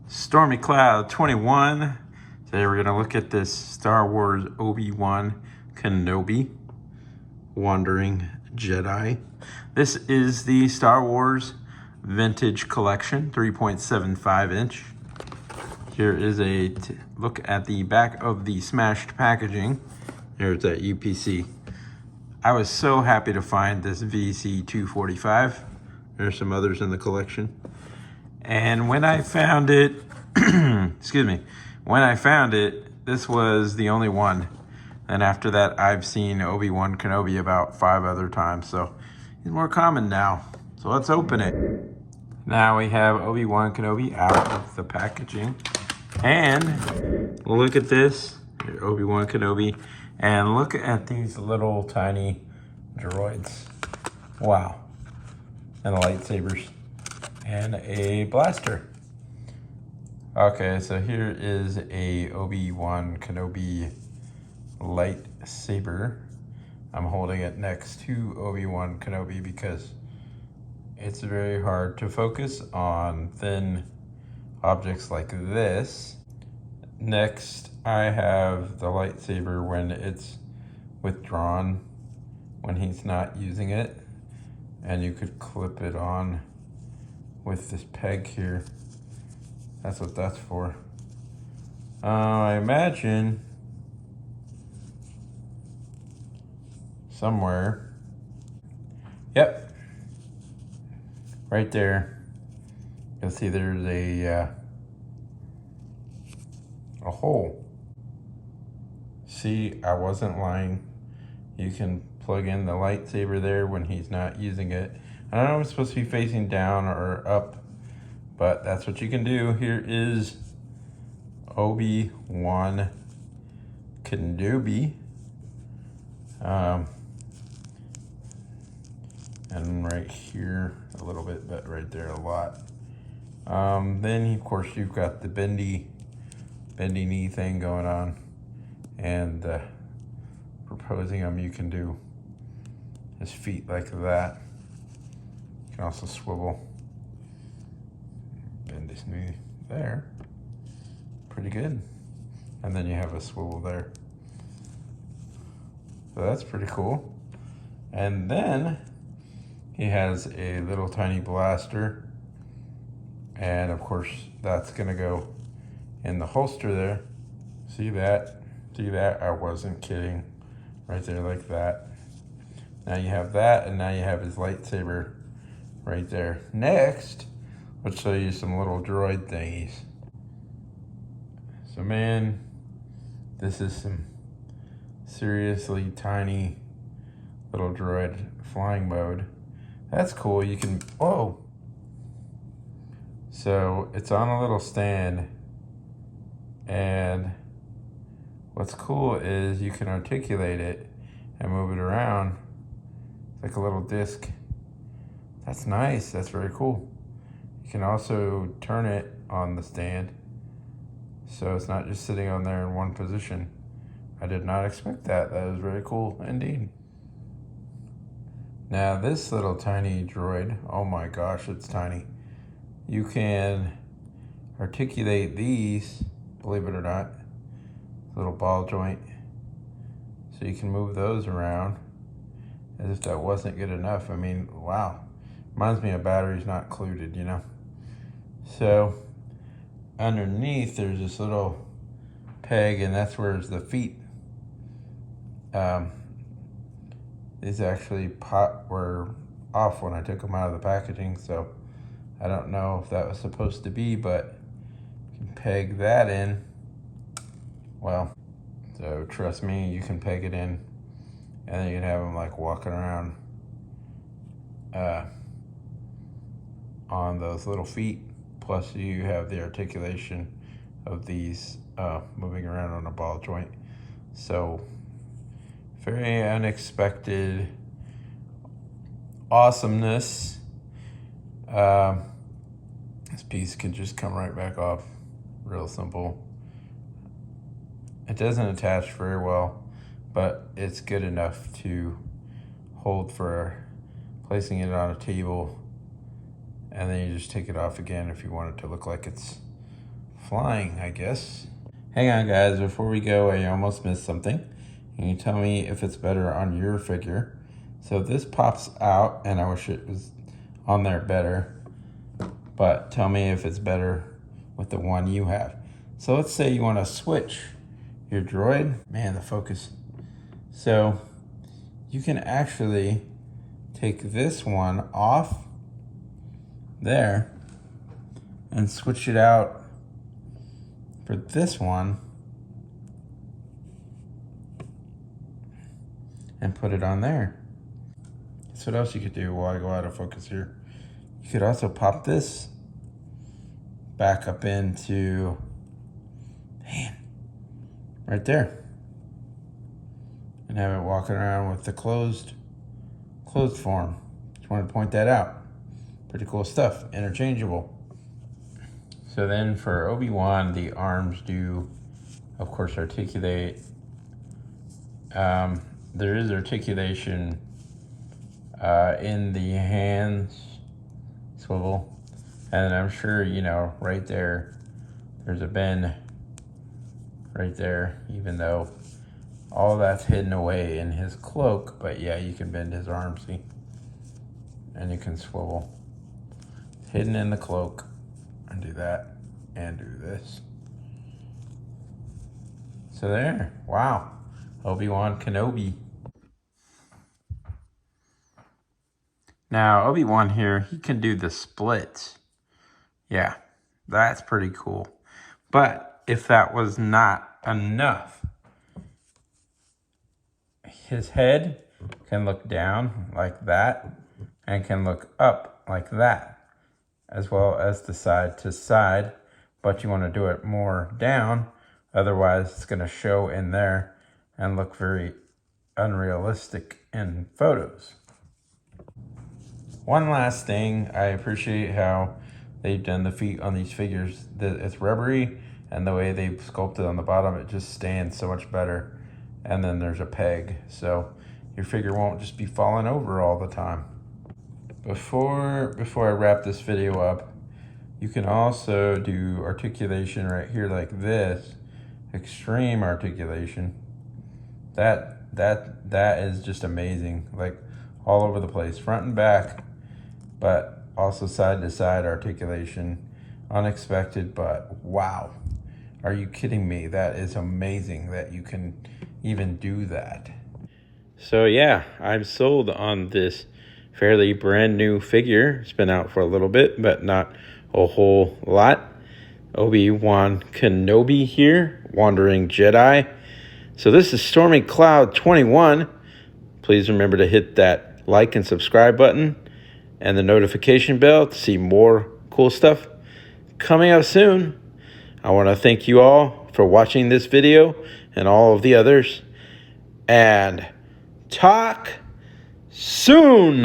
Stormy Cloud 21. Today we're going to look at this Star Wars Obi-Wan Kenobi Wandering Jedi. This is the Star Wars Vintage Collection, 3.75 inch. Here is a look at the back of the smashed packaging. There's that UPC. I was so happy to find this VC245. There's some others in the collection. And when I found it, excuse me, when I found it, this was the only one. And after that, I've seen Obi-Wan Kenobi about 5 other times, so he's more common now. So let's open it. Now we have Obi-Wan Kenobi out of the packaging. And look at this, Obi-Wan Kenobi. And look at these little tiny droids. Wow. And lightsabers. And a blaster. Okay, so here is a Obi-Wan Kenobi lightsaber. I'm holding it next to Obi-Wan Kenobi because it's very hard to focus on thin objects like this. Next, I have the lightsaber when it's withdrawn, when he's not using it. And you could clip it on with this peg here. That's what that's for. I imagine somewhere, yep, right there, you'll see there's a hole. See, I wasn't lying. You can plug in the lightsaber there when he's not using it. I don't know if it's supposed to be facing down or up, but that's what you can do. Here is Obi-Wan Kenobi. And right here a little bit, but right there a lot. Then of course you've got the bendy knee thing going on, and proposing him, you can do his feet like that. You can also swivel, bend his knee there, pretty good. And then you have a swivel there. So that's pretty cool. And then he has a little tiny blaster. And of course, that's gonna go in the holster there. See that? See that? I wasn't kidding. Right there like that. Now you have that, and now you have his lightsaber right there. Next, let's show you some little droid thingies. So man, this is some seriously tiny little droid flying mode. That's cool. You can, whoa. So it's on a little stand, and what's cool is you can articulate it and move it around like a little disc. That's nice. That's very cool. You can also turn it on the stand, so it's not just sitting on there in one position. I did not expect that. That was very cool indeed. Now this little tiny droid, oh my gosh, it's tiny. You can articulate these, believe it or not, little ball joint. So you can move those around as if that wasn't good enough. I mean, wow. Reminds me of batteries not included, you know? So underneath there's this little peg, and that's where the feet these actually were off when I took them out of the packaging, so I don't know if that was supposed to be, but you can peg that in. Well, so trust me, you can peg it in, and then you can have them like walking around on those little feet. Plus you have the articulation of these moving around on a ball joint. So very unexpected awesomeness. This piece can just come right back off, real simple. It doesn't attach very well, but it's good enough to hold for placing it on a table, and then you just take it off again if you want it to look like it's flying, I guess. Hang on, guys, before we go, I almost missed something. Can you tell me if it's better on your figure? So this pops out, and I wish it was on there better, but tell me if it's better with the one you have. So let's say you want to switch your droid. Man, the focus. So you can actually take this one off there and switch it out for this one and put it on there. So what else you could do while I go out of focus here? You could also pop this back up into, man, right there. And have it walking around with the closed form. Just wanted to point that out. Pretty cool stuff, interchangeable. So then for Obi-Wan, the arms do, of course, articulate. There is articulation in the hands swivel. And I'm sure, you know, right there, there's a bend right there, even though all that's hidden away in his cloak. But yeah, you can bend his arm, see? And you can swivel. Hidden in the cloak. And do that. And do this. So there. Wow. Obi-Wan Kenobi. Now, Obi-Wan here, he can do the splits. Yeah, that's pretty cool. But if that was not enough, his head can look down like that and can look up like that, as well as the side to side. But you want to do it more down, otherwise it's going to show in there and look very unrealistic in photos. One last thing, I appreciate how they've done the feet on these figures. It's rubbery, and the way they've sculpted on the bottom, it just stands so much better. And then there's a peg, so your figure won't just be falling over all the time. Before I wrap this video up, you can also do articulation right here like this, extreme articulation. That is just amazing, like all over the place, front and back, but also side to side articulation. Unexpected, but wow. Are you kidding me? That is amazing that you can even do that. So yeah, I'm sold on this fairly brand new figure. It's been out for a little bit, but not a whole lot. Obi-Wan Kenobi here, Wandering Jedi. So this is Stormy Cloud 21. Please remember to hit that like and subscribe button and the notification bell to see more cool stuff coming up soon. I want to thank you all for watching this video and all of the others. And talk soon.